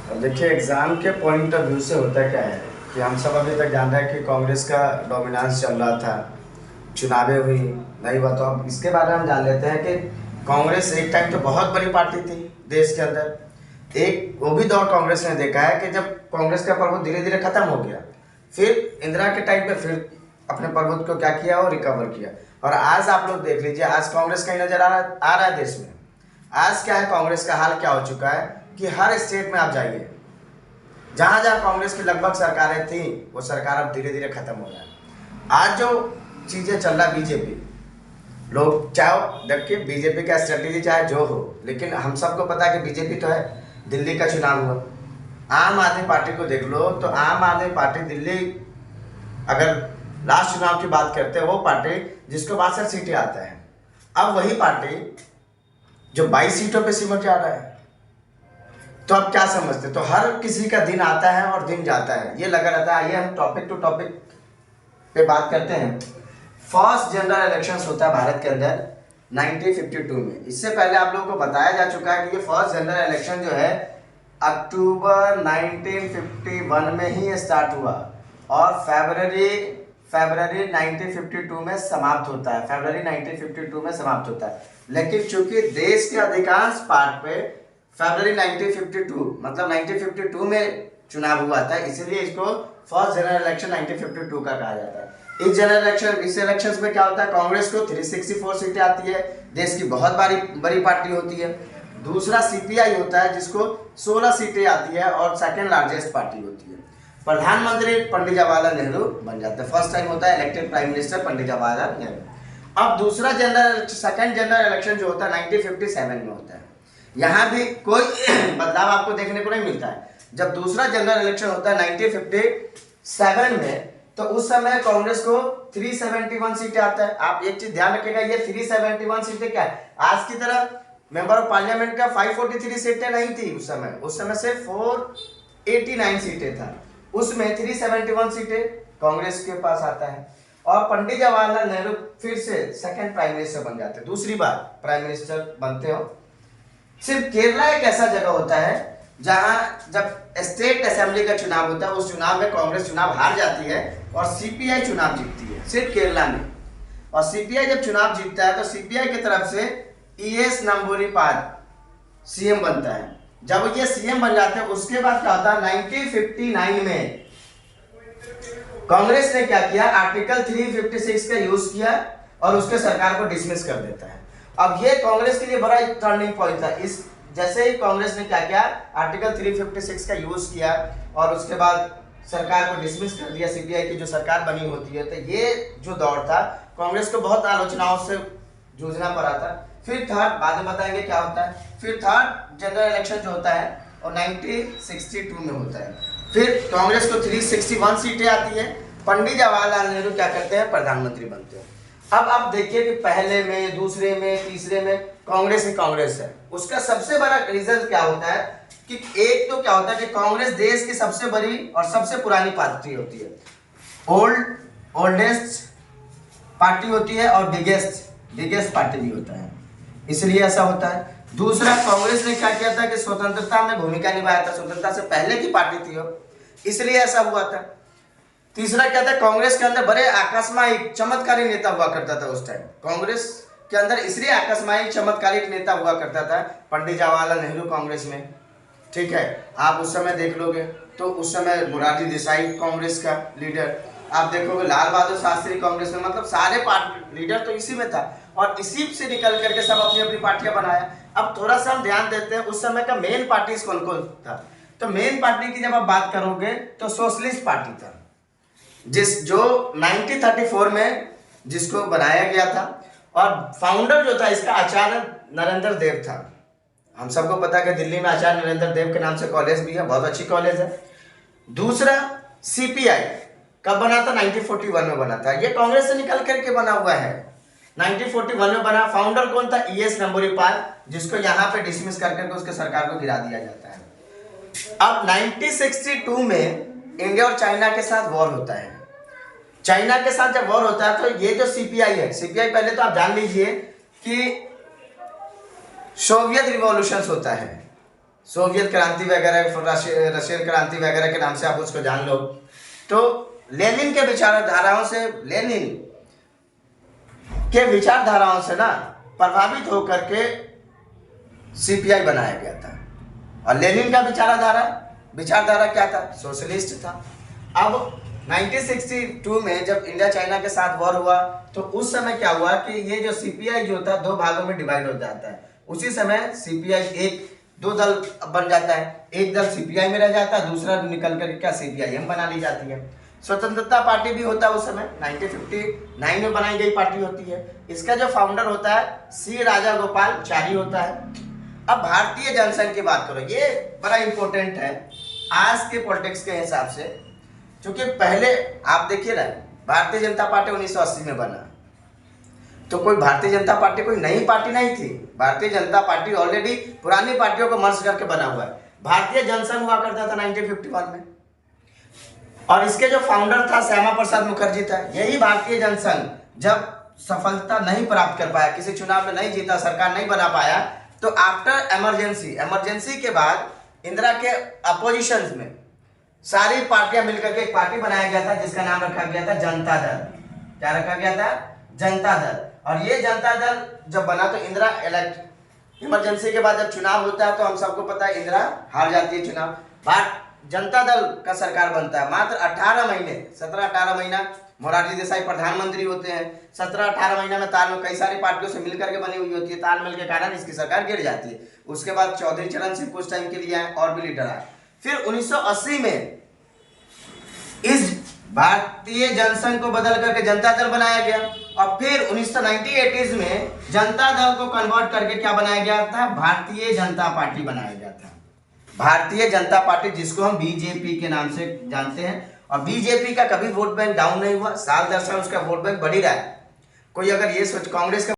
अब देखिए एग्ज़ाम के पॉइंट ऑफ व्यू से होता क्या है कि हम सब अभी तक जान रहे हैं कि कांग्रेस का डोमिनेंस चल रहा था, चुनावें हुई, नहीं हुआ। तो अब इसके बारे में हम जान लेते हैं कि कांग्रेस एक टाइम तो बहुत बड़ी पार्टी थी देश के अंदर। एक वो भी दौर कांग्रेस ने देखा है कि जब कांग्रेस का प्रभुत्व धीरे धीरे खत्म हो गया, फिर इंदिरा के टाइम पे फिर अपने प्रभुत्व को क्या किया और रिकवर किया। और आज आप लोग देख लीजिए, आज कांग्रेस कहीं नजर आ रहा है देश में। आज क्या है, कांग्रेस का हाल क्या हो चुका है कि हर स्टेट में आप जाइए, जहां जहां कांग्रेस की लगभग सरकारें थी, वो सरकार अब धीरे धीरे खत्म हो रहा है। आज जो चीजें चल रहा बीजेपी, लोग चाहे देखिए बीजेपी का स्ट्रेटेजी चाहे जो हो, लेकिन हम सबको पता है कि बीजेपी तो है। दिल्ली का चुनाव हुआ, आम आदमी पार्टी को देख लो, तो आम आदमी पार्टी दिल्ली, अगर लास्ट चुनाव की बात करते हैं, वो पार्टी जिसको 62 सीटें आता है, अब वही पार्टी जो 22 सीटों पे सिमट जा रहा है। तो आप क्या समझते? तो हर किसी का दिन आता है और दिन जाता है, ये लगा रहता है। आइए हम टॉपिक टू टॉपिक पे बात करते हैं। फर्स्ट जनरल इलेक्शंस होता है भारत के अंदर 1952 में। इससे पहले आप लोगों को बताया जा चुका है कि ये फर्स्ट जनरल इलेक्शन जो है अक्टूबर 1951 में ही स्टार्ट हुआ और फरवरी 1952 में समाप्त होता है। फरवरी 1952 में समाप्त होता है। लेकिन चूंकि देश के अधिकांश पार्ट पे फरवरी 1952 मतलब 1952 में चुनाव हुआ था, इसीलिए इसको फर्स्ट जनरल इलेक्शन 1952 का कहा जाता है। इस इलेक्शन में क्या होता है, कांग्रेस को 364 सीटें आती है, देश की बहुत बड़ी पार्टी होती है। दूसरा सीपीआई होता है जिसको 16 सीटें आती है और सेकेंड लार्जेस्ट पार्टी होती है। प्रधानमंत्री पंडित जवाहरलाल नेहरू बन जाते हैं। फर्स्ट टाइम होता है elected prime minister Pandit Jawaharlal Nehru. अब दूसरा सेकेंड जनरल इलेक्शन जो होता है 1957 में होता है। यहाँ भी कोई बदलाव आपको देखने को नहीं मिलता है। जब दूसरा जनरल इलेक्शन होता है 1957 में, तो उस समय कांग्रेस को 371 सीटें आता है। आप एक चीज ध्यान रखिएगा, ये 371 सीटें क्या है, आज की तरह मेंबर ऑफ पार्लियामेंट का 543 सीटें नहीं थी उस समय सिर्फ 489 सीटें था। उसमें 371 सीटें कांग्रेस के पास आता है और पंडित जवाहरलाल नेहरू फिर से सेकंड प्राइम मिनिस्टर बन जाते हैं, दूसरी बार प्राइम मिनिस्टर बनते हो। सिर्फ केरला एक ऐसा जगह होता है जहां जब स्टेट असेंबली का चुनाव होता है, उस चुनाव में कांग्रेस चुनाव हार जाती है और सीपीआई चुनाव जीतती है, सिर्फ केरला में। और सीपीआई जब चुनाव जीतता है तो सीपीआई की तरफ से ईएस नंबूरीपाद सीएम बनता है। जब ये सीएम बन जाते हैं, उसके बाद क्या होता है, 1959 में कांग्रेस ने क्या किया, आर्टिकल 356 का यूज किया और उसके सरकार को डिसमिस कर देता है। अब ये कांग्रेस के लिए बड़ा टर्निंग पॉइंट था। इस जैसे ही कांग्रेस ने क्या किया, आर्टिकल 356 का यूज किया और उसके बाद सरकार को डिसमिस कर दिया, सीपीआई की जो सरकार बनी होती है। तो ये जो दौर था, कांग्रेस को बहुत आलोचनाओं से जूझना पड़ा था। फिर थर्ड, बाद में बताएंगे क्या होता है। फिर थर्ड जनरल इलेक्शन जो होता है और 1962 में होता है। फिर कांग्रेस को 361 सीटें आती है। पंडित जवाहरलाल नेहरू क्या करते हैं, प्रधानमंत्री बनते हैं। अब आप देखिए कि पहले में, दूसरे में, तीसरे में कांग्रेस ही कांग्रेस है। उसका सबसे बड़ा रीजन क्या होता है कि एक तो क्या होता है कि कांग्रेस देश की सबसे बड़ी और सबसे पुरानी पार्टी होती है, ओल्डेस्ट पार्टी होती है और बिगेस्ट पार्टी भी होता है, इसलिए ऐसा होता है। दूसरा, कांग्रेस ने क्या किया था कि स्वतंत्रता में भूमिका निभाया था, स्वतंत्रता से पहले की पार्टी थी वो, इसलिए ऐसा हुआ था। तीसरा क्या था, कांग्रेस के अंदर बड़े आकस्मिक चमत्कारी नेता हुआ करता था उस टाइम। कांग्रेस के अंदर इसलिए आकस्मिक चमत्कारिक नेता हुआ करता था, पंडित जवाहरलाल नेहरू कांग्रेस में, ठीक है। आप उस समय देख लोगे तो उस समय मोरारजी देसाई कांग्रेस का लीडर, आप देखोगे लाल बहादुर शास्त्री कांग्रेस में, मतलब सारे पार्टी लीडर तो इसी में था और इसी से निकल करके सब अपनी अपनी पार्टियां बनाया। अब थोड़ा सा हम ध्यान देते हैं उस समय का मेन पार्टी कौन कौन था। तो मेन पार्टी की जब आप बात करोगे तो सोशलिस्ट पार्टी था, जो 1934 में जिसको बनाया गया था और फाउंडर जो था इसका आचार्य नरेंद्र देव था। हम सबको पता है कि दिल्ली में आचार्य नरेंद्र देव के नाम से कॉलेज भी है, बहुत अच्छी कॉलेज है। दूसरा, सीपीआई कब बना था, 1941 में बना था। ये कांग्रेस से निकल करके बना हुआ है, 1941 में बना। फाउंडर कौन था, ईएस नंबूरीपाद, जिसको यहाँ पे डिसमिस करके उसके सरकार को गिरा दिया जाता है। अब 1962 में इंडिया और चाइना के साथ वॉर होता है। चाइना के साथ जब वॉर होता है तो ये जो सीपीआई है, सीपीआई पहले तो आप जान लीजिए कि सोवियत रिवॉल्यूशन होता है, सोवियत क्रांति वगैरह, रशियन क्रांति वगैरह के नाम से आप उसको जान लो। तो लेनिन के विचारधाराओं से, लेनिन के विचारधाराओं से ना प्रभावित होकर के सीपीआई बनाया गया था। और लेनिन का विचारधारा क्या था? सोशलिस्ट था। अब 1962 में जब इंडिया चाइना के साथ वॉर हुआ तो उस समय क्या हुआ कि ये जो सीपीआई जो था दो भागों में डिवाइड हो जाता है। उसी समय सीपीआई दो दल बन जाता है, एक दल सीपीआई में रह जाता है, दूसरा निकल कर क्या सीपीआईएम बना ली जाती है। स्वतंत्रता पार्टी भी होता है उस समय, 1959 में बनाई गई पार्टी होती है। इसका जो फाउंडर होता है सी राजागोपालाचारी होता है। अब भारतीय जनसंघ की बात करो, ये बड़ा इंपॉर्टेंट है आज के पॉलिटिक्स के हिसाब से, क्योंकि पहले आप देखिए ना, भारतीय जनता पार्टी 1980 में बना, तो कोई भारतीय जनता पार्टी कोई नई पार्टी नहीं थी। भारतीय जनता पार्टी ऑलरेडी पुरानी पार्टियों को मर्ज करके बना हुआ है। भारतीय जनसंघ हुआ करता था 1951 में, और इसके जो फाउंडर था श्यामा प्रसाद मुखर्जी था। यही भारतीय जनसंघ जब सफलता नहीं प्राप्त कर पाया, किसी चुनाव में नहीं जीता, सरकार नहीं बना पाया, तो आफ्टर इमरजेंसी के बाद इंदिरा के अपोजिशन में सारी पार्टियां मिलकर के एक पार्टी बनाया गया था जिसका नाम रखा गया था जनता दल। क्या रखा गया था? जनता दल। और ये जनता दल जब बना तो इंदिरा इमरजेंसी के बाद जब चुनाव होता है तो हम सबको पता है इंदिरा हार जाती है चुनाव। जनता दल का सरकार बनता है। मात्र 18 महीने, 17-18 महीना मोरारजी देसाई प्रधानमंत्री होते हैं। 17-18 महीना में तालमेल कई सारी पार्टियों से मिलकर के बनी हुई होती है, तालमेल के कारण इसकी सरकार गिर जाती है। उसके बाद चौधरी चरण सिंह कुछ टाइम के लिए आए और भी लीडर आए। फिर 1980 में इस भारतीय जनसंघ को बदल करके जनता दल बनाया गया, और फिर 1980 में जनता दल को कन्वर्ट करके क्या बनाया गया था? भारतीय जनता पार्टी बनाया गया था। भारतीय जनता पार्टी, जिसको हम बीजेपी के नाम से जानते हैं। और बीजेपी का कभी वोट बैंक डाउन नहीं हुआ, साल दर साल उसका वोट बैंक बढ़ ही रहा है। कोई अगर ये सोच कांग्रेस का